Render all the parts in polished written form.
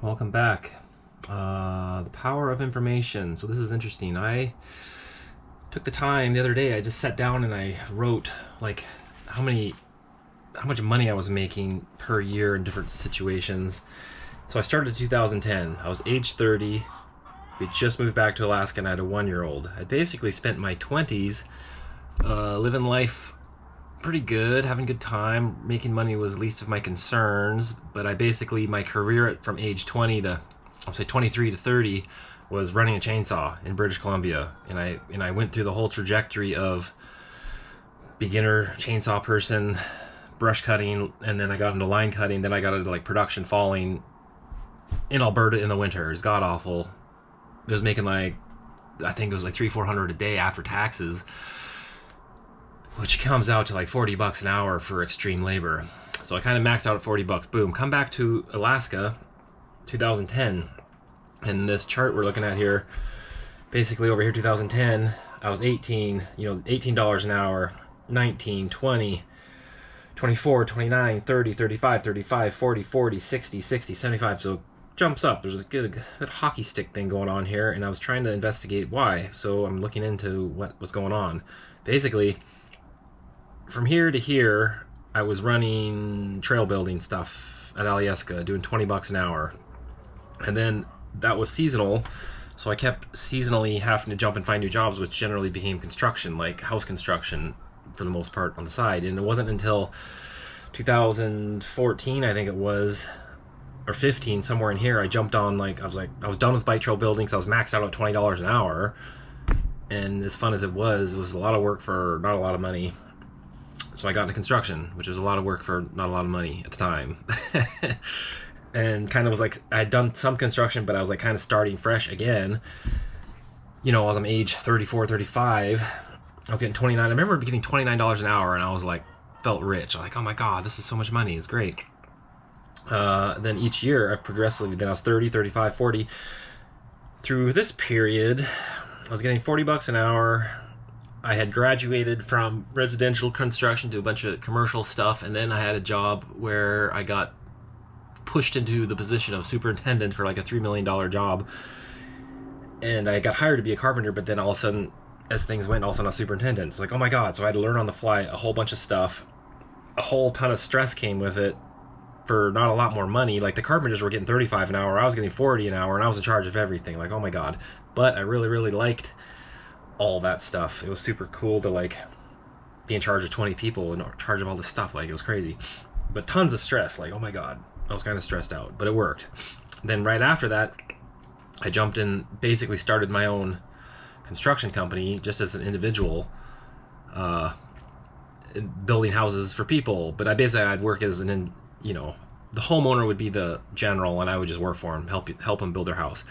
welcome back. The power of information. So this is interesting. I took the time the other day, I just sat down and I wrote like how much money I was making per year in different situations. So I started in 2010. I was age 30. We just moved back to Alaska and I had a 1-year-old. I basically spent my 20s living life pretty good, having a good time. Making money was least of my concerns, but my career from age 20 to, I'll say 23 to 30 was running a chainsaw in British Columbia. And I went through the whole trajectory of beginner chainsaw person, brush cutting, and then I got into line cutting, then I got into like production falling in Alberta in the winter. It was god awful. It was making I think it was like $300-400 a day after taxes, which comes out to like $40 an hour for extreme labor. So I kind of maxed out at $40. Boom. Come back to Alaska, 2010. And this chart we're looking at here, basically over here, 2010, I was 18, $18 an hour, 19, 20, 24, 29, 30, 35, 35, 40, 40, 60, 60, 75. So jumps up. There's a good hockey stick thing going on here, and I was trying to investigate why. So I'm looking into what was going on. Basically, from here to here, I was running trail building stuff at Alyeska, doing $20 an hour. And then that was seasonal, so I kept seasonally having to jump and find new jobs, which generally became construction, like house construction for the most part on the side. And it wasn't until 2014, I think it was, or 15, somewhere in here, I jumped on, I was done with bike trail building, so I was maxed out at $20 an hour. And as fun as it was a lot of work for not a lot of money. So I got into construction, which was a lot of work for not a lot of money at the time. And kind of was like, I had done some construction, but I was like kind of starting fresh again. As I'm age 34, 35, I was getting 29. I remember getting $29 an hour, and I was like, felt rich. I'm like, oh my God, this is so much money. It's great. Then each year I progressively, then I was 30, 35, 40. Through this period, I was getting $40 an hour. I had graduated from residential construction to a bunch of commercial stuff, and then I had a job where I got pushed into the position of superintendent for like a $3 million job. And I got hired to be a carpenter, but then all of a sudden, as things went, all of a sudden I was superintendent. It's like, oh my God. So I had to learn on the fly a whole bunch of stuff. A whole ton of stress came with it for not a lot more money. Like the carpenters were getting 35 an hour. I was getting 40 an hour, and I was in charge of everything. Like, oh my God. But I really, really liked all that stuff. It was super cool to be in charge of 20 people and in charge of all this stuff. It was crazy. But tons of stress. Oh my God. I was kind of stressed out, but it worked. Then right after that, I jumped in, basically started my own construction company just as an individual, building houses for people. But I'd work as the homeowner would be the general, and I would just work for him, help them build their house.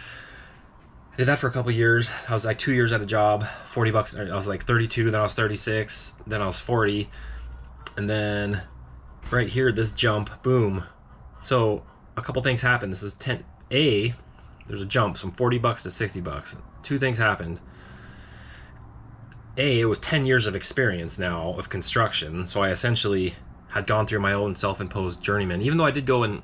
I did that for a couple years. I was like 2 years at a job, $40. I was like 32, then I was 36, then I was 40. And then right here, this jump, boom. So a couple things happened. This is there's a jump from $40 to $60. Two things happened. It was 10 years of experience now of construction. So I essentially had gone through my own self-imposed journeyman. Even though I did go and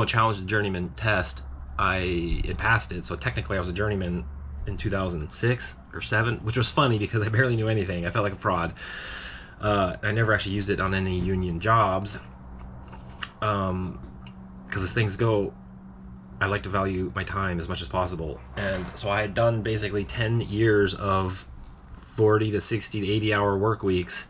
challenge the journeyman test, I passed it. So technically I was a journeyman in 2006 or 7, which was funny because I barely knew anything. I felt like a fraud. I never actually used it on any union jobs. Because as things go, I like to value my time as much as possible. And so I had done basically 10 years of 40 to 60 to 80 hour work weeks.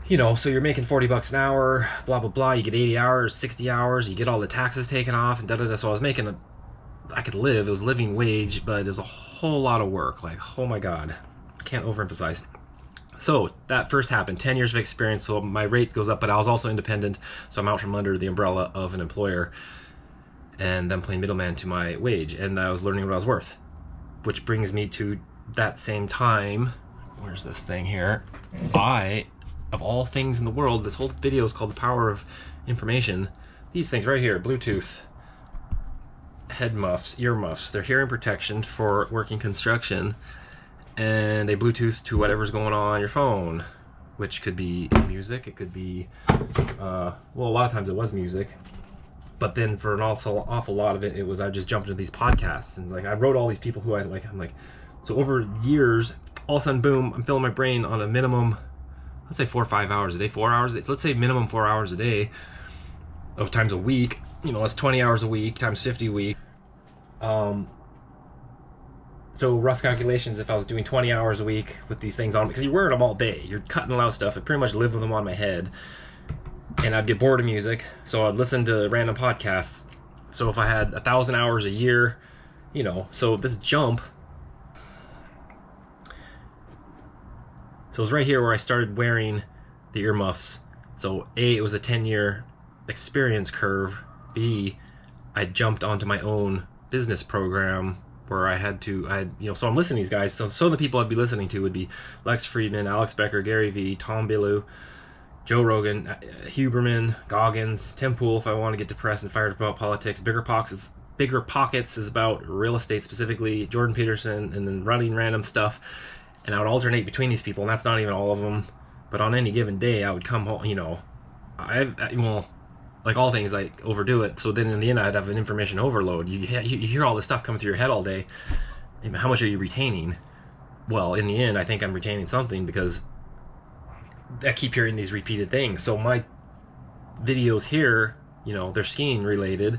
So you're making $40 an hour, blah, blah, blah. You get 80 hours, 60 hours, you get all the taxes taken off, and da-da-da. So I was I could live. It was living wage, but it was a whole lot of work. Oh my God. Can't overemphasize. So that first happened, 10 years of experience, so my rate goes up, but I was also independent, so I'm out from under the umbrella of an employer, and then playing middleman to my wage, and I was learning what I was worth. Which brings me to that same time, where's this thing here? Of all things in the world, this whole video is called The Power of Information. These things right here, Bluetooth, head muffs, ear muffs, they're hearing protection for working construction. And they Bluetooth to whatever's going on your phone, which could be music, it could be, well, a lot of times it was music. But then for an awful lot of it, it was I just jumped into these podcasts, and like I wrote all these people who I like. I'm like, so over years, all of a sudden, boom, I'm filling my brain on a minimum, let's say 4 or 5 hours a day, 4 hours. Let's say minimum 4 hours a day of times a week. You know, that's 20 hours a week times 50 a week. So rough calculations, if I was doing 20 hours a week with these things on, because you're wearing them all day, you're cutting a lot of stuff. I pretty much live with them on my head. And I'd get bored of music, so I'd listen to random podcasts. So if I had 1,000 hours a year, you know, so this jump. So it was right here where I started wearing the earmuffs. So A, it was a 10-year experience curve. B, I jumped onto my own business program where so I'm listening to these guys. So some of the people I'd be listening to would be Lex Friedman, Alex Becker, Gary Vee, Tom Bilyeu, Joe Rogan, Huberman, Goggins, Tim Pool if I want to get depressed and fired about politics. Bigger Pockets is about real estate specifically. Jordan Peterson, and then running random stuff. And I would alternate between these people, and that's not even all of them. But on any given day, I would come home, you know, like all things, I overdo it. So then in the end, I'd have an information overload. You hear all this stuff coming through your head all day. How much are you retaining? Well, in the end, I think I'm retaining something because I keep hearing these repeated things. So my videos here, you know, they're skiing related.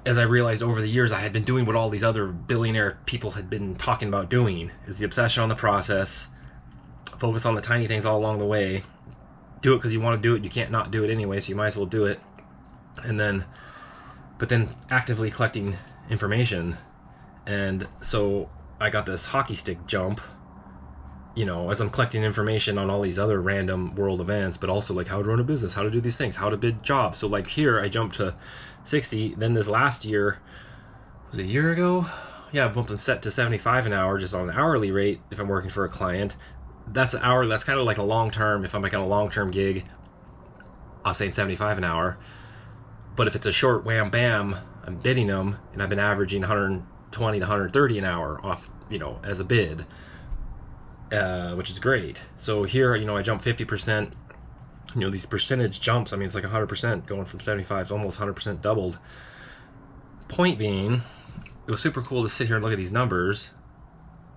As I realized over the years, I had been doing what all these other billionaire people had been talking about doing, is the obsession on the process, focus on the tiny things all along the way, do it because you want to do it, you can't not do it anyway, so you might as well do it. But then actively collecting information. And so I got this hockey stick jump, you know, as I'm collecting information on all these other random world events, but also like how to run a business, how to do these things, how to bid jobs. So like here I jumped to 60, then this last year, was it a year ago? Yeah, I bumped them set to 75 an hour just on an hourly rate if I'm working for a client. That's an hour, that's kind of like a long term, if I'm like on a long term gig, I'm saying 75 an hour. But if it's a short wham bam, I'm bidding them, and I've been averaging 120 to 130 an hour off, you know, as a bid. Which is great. So here, you know, I jumped 50%. You know, these percentage jumps, I mean, it's like 100% going from 75 to almost 100% doubled. Point being, it was super cool to sit here and look at these numbers.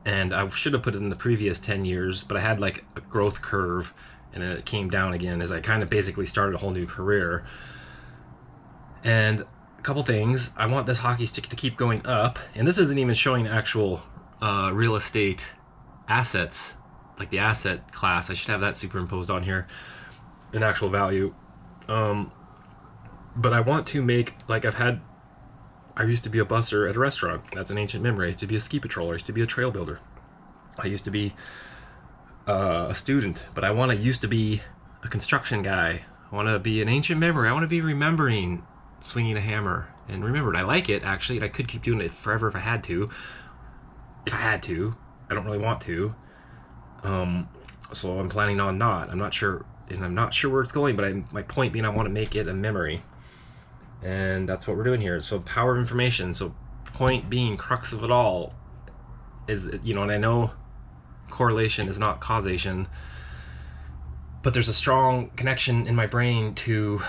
And I should have put it in the previous 10 years, but I had like a growth curve, and then it came down again as I kind of basically started a whole new career. And a couple things, I want this hockey stick to keep going up. And this isn't even showing actual real estate assets, like the asset class. I should have that superimposed on here, an actual value. But I want to make, like I used to be a busser at a restaurant. That's an ancient memory. I used to be a ski patroller. I used to be a trail builder. I used to be a student, but I used to be a construction guy. I want to be an ancient memory. I want to be remembering swinging a hammer. And remembered, I like it actually, and I could keep doing it forever if I had to. I don't really want to. So I'm planning on not. I'm not sure where it's going, but my point being, I want to make it a memory. And that's what we're doing here. So power of information. So point being, crux of it all is, you know, and I know correlation is not causation, but there's a strong connection in my brain to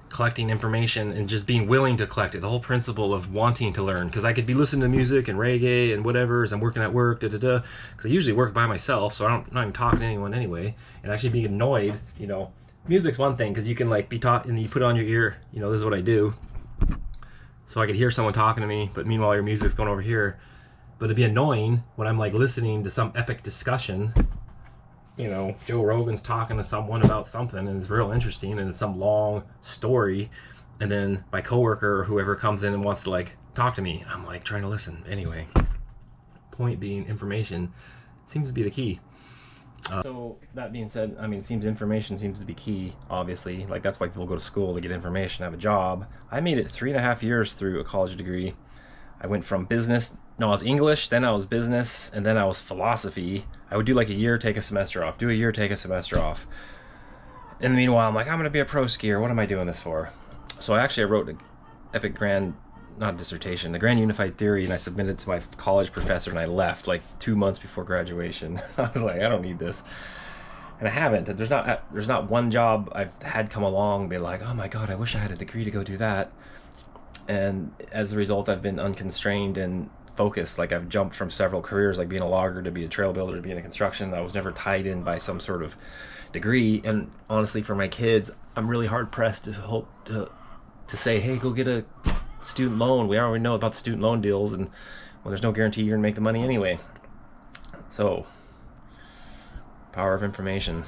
collecting information and just being willing to collect it. The whole principle of wanting to learn, because I could be listening to music and reggae and whatever as I'm working at work, because I usually work by myself, so I'm not even talking to anyone anyway, and actually being annoyed, you know. Music's one thing, because you can like be taught and you put it on your ear, you know, this is what I do. So I could hear someone talking to me, but meanwhile your music's going over here. But it'd be annoying when I'm like listening to some epic discussion, you know, Joe Rogan's talking to someone about something and it's real interesting and it's some long story, and then my coworker or whoever comes in and wants to like talk to me, I'm like trying to listen. Anyway, point being, information seems to be the key. So that being said, I mean, information seems to be key, obviously. Like, that's why people go to school, to get information, have a job. I made it 3.5 years through a college degree. I went from I was English, then I was business, and then I was philosophy. I would do like a year, take a semester off, do a year, take a semester off. In the meanwhile, I'm like, I'm gonna be a pro skier. What am I doing this for? So I wrote an epic the Grand Unified Theory, and I submitted it to my college professor, and I left like 2 months before graduation. I was like, I don't need this. And I haven't. There's not one job I've had come along and be like, oh my god, I wish I had a degree to go do that. And as a result, I've been unconstrained and focused. Like, I've jumped from several careers, like being a logger to be a trail builder to be in construction. I was never tied in by some sort of degree. And honestly, for my kids, I'm really hard pressed to hope to say, hey, go get a student loan. We already know about the student loan deals, and well, there's no guarantee you're gonna make the money anyway. So, power of information.